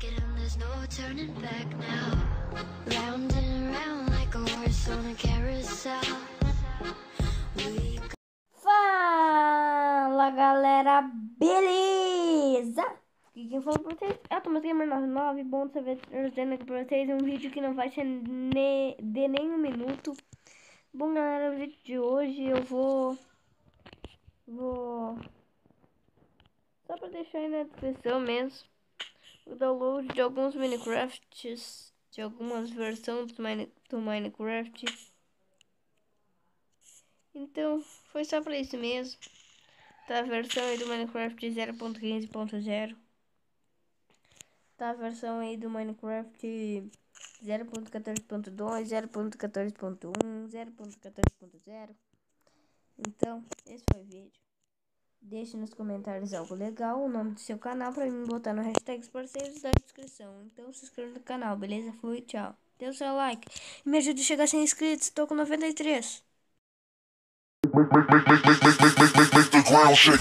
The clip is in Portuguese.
it and there's no turning back now. Round and round like a horse on a carousel. Fala galera, beleza? Aqui quem falou pra vocês é o Thomas Gamer 99. Bom saber trazendo aqui pra vocês um vídeo que não vai ser de nem um minuto. Bom galera, o vídeo de hoje eu vou só pra deixar aí na descrição mesmo o download de alguns Minecrafts, de algumas versões do Minecraft. Então foi só pra isso mesmo. Tá a versão aí do Minecraft 0.15.0. Tá a versão aí do Minecraft 0.14.2, 0.14.1, 0.14.0. Então, esse foi o vídeo. Deixe nos comentários algo legal, o nome do seu canal pra mim botar no hashtag parceiros da descrição. Então se inscreva no canal, beleza? Fui, tchau. Dê o seu like e me ajude a chegar a 100 inscritos. Tô com 93. Make the ground shake.